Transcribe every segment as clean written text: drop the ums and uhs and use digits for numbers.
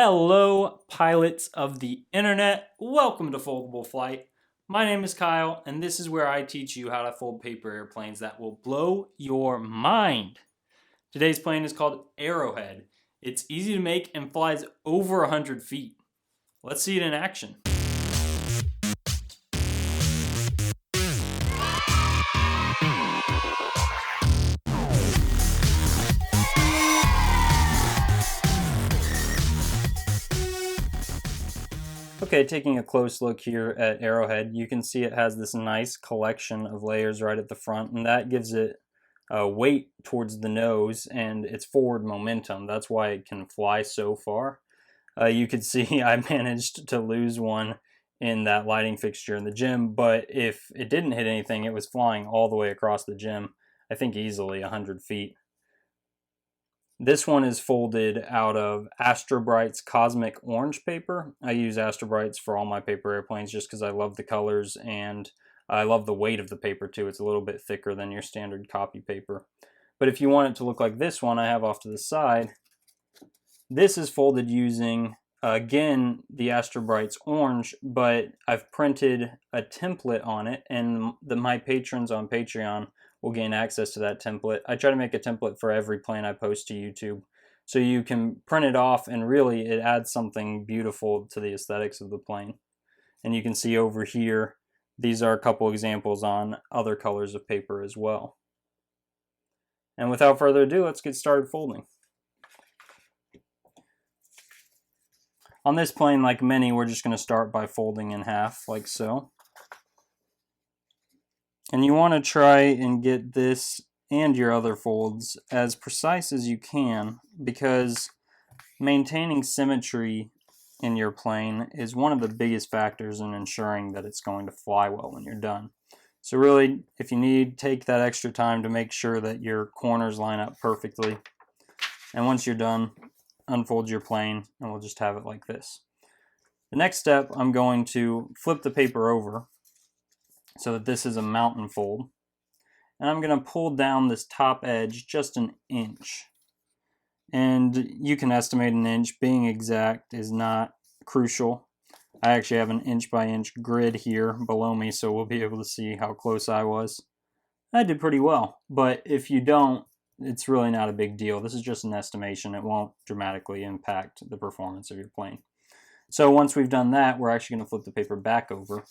Hello, pilots of the internet. Welcome to Foldable Flight. My name is Kyle, and this is where I teach you how to fold paper airplanes that will blow your mind. Today's plane is called Arrowhead. It's easy to make and flies over 100 feet. Let's see it in action. Okay, taking a close look here at Arrowhead, you can see it has this nice collection of layers right at the front, and that gives it weight towards the nose and its forward momentum. That's why it can fly so far. You could see I managed to lose one in that lighting fixture in the gym, but if it didn't hit anything, it was flying all the way across the gym, I think easily 100 feet. This one is folded out of ASTROBRIGHTS Cosmic Orange paper. I use ASTROBRIGHTS for all my paper airplanes just because I love the colors and I love the weight of the paper too. It's a little bit thicker than your standard copy paper. But if you want it to look like this one I have off to the side, this is folded using, again, the ASTROBRIGHTS Orange, but I've printed a template on it, and my patrons on Patreon will gain access to that template. I try to make a template for every plane I post to YouTube, so you can print it off, and really it adds something beautiful to the aesthetics of the plane. And you can see over here, these are a couple examples on other colors of paper as well. And without further ado, let's get started folding. On this plane, like many, we're just going to start by folding in half, like so. And you want to try and get this and your other folds as precise as you can, because maintaining symmetry in your plane is one of the biggest factors in ensuring that it's going to fly well when you're done. So really, if you need, take that extra time to make sure that your corners line up perfectly. And once you're done, unfold your plane, and we'll just have it like this. The next step, I'm going to flip the paper over so that this is a mountain fold. And I'm going to pull down this top edge just an inch. And you can estimate an inch. Being exact is not crucial. I actually have an inch by inch grid here below me, so we'll be able to see how close I was. I did pretty well, but if you don't, it's really not a big deal. This is just an estimation. It won't dramatically impact the performance of your plane. So once we've done that, we're actually going to flip the paper back over.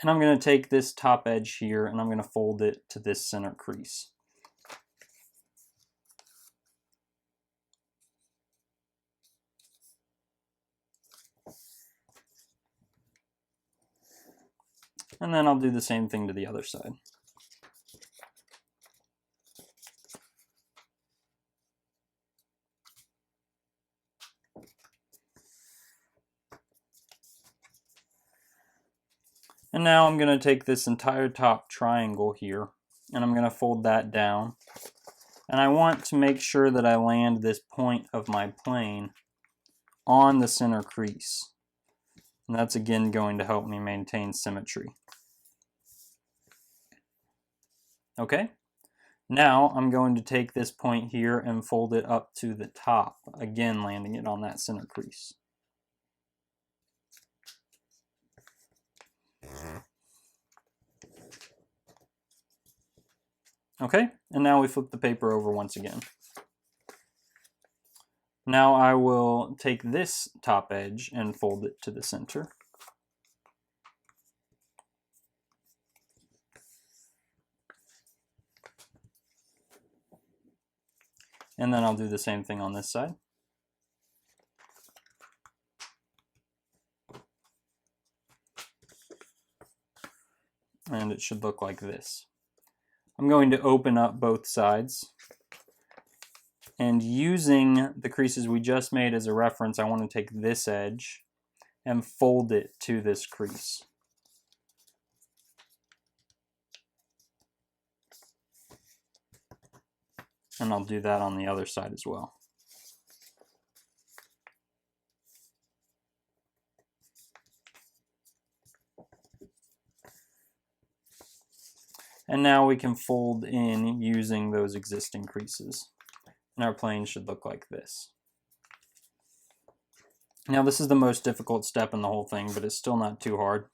And I'm going to take this top edge here and I'm going to fold it to this center crease. And then I'll do the same thing to the other side. And now I'm going to take this entire top triangle here, and I'm going to fold that down. And I want to make sure that I land this point of my plane on the center crease. And that's again going to help me maintain symmetry. Okay, now I'm going to take this point here and fold it up to the top, again landing it on that center crease. Okay, and now we flip the paper over once again. Now I will take this top edge and fold it to the center. And then I'll do the same thing on this side. And it should look like this. I'm going to open up both sides. And using the creases we just made as a reference, I want to take this edge and fold it to this crease. And I'll do that on the other side as well. And now we can fold in using those existing creases. And our plane should look like this. Now this is the most difficult step in the whole thing, but it's still not too hard.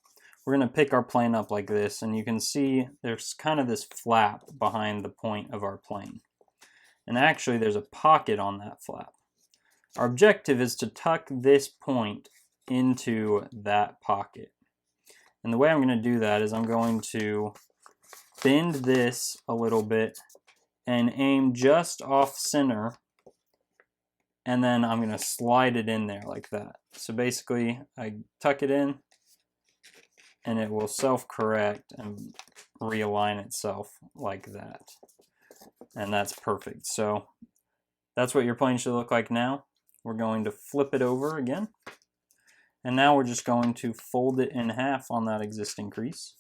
We're going to pick our plane up like this, and you can see there's kind of this flap behind the point of our plane. And actually there's a pocket on that flap. Our objective is to tuck this point into that pocket. And the way I'm going to do that is I'm going to bend this a little bit and aim just off center, and then I'm going to slide it in there like that. So basically I tuck it in and it will self-correct and realign itself like that. And that's perfect. So that's what your plane should look like now. We're going to flip it over again. And now we're just going to fold it in half on that existing crease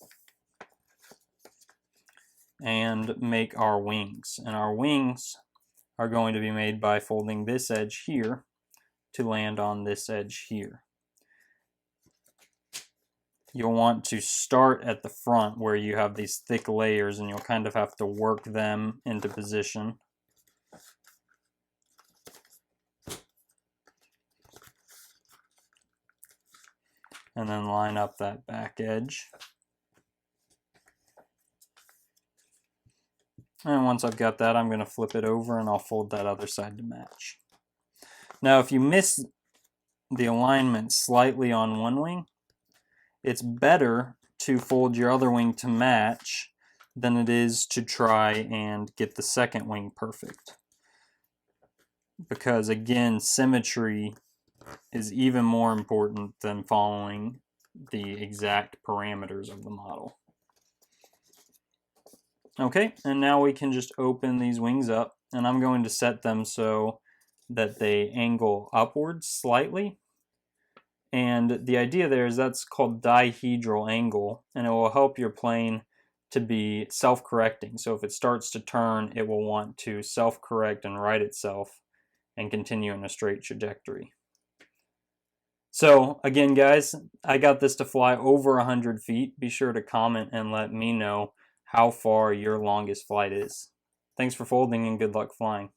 and make our wings. And our wings are going to be made by folding this edge here to land on this edge here. You'll want to start at the front where you have these thick layers, and you'll kind of have to work them into position. And then line up that back edge. And once I've got that, I'm going to flip it over and I'll fold that other side to match. Now if you miss the alignment slightly on one wing, it's better to fold your other wing to match than it is to try and get the second wing perfect. Because again, symmetry is even more important than following the exact parameters of the model. Okay, and now we can just open these wings up, and I'm going to set them so that they angle upwards slightly. And the idea there is that's called dihedral angle, and it will help your plane to be self-correcting. So if it starts to turn, it will want to self-correct and right itself and continue in a straight trajectory. So again, guys, I got this to fly over 100 feet. Be sure to comment and let me know how far your longest flight is. Thanks for folding and good luck flying.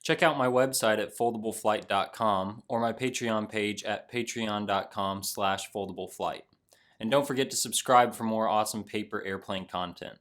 Check out my website at foldableflight.com or my Patreon page at patreon.com/foldableflight. And don't forget to subscribe for more awesome paper airplane content.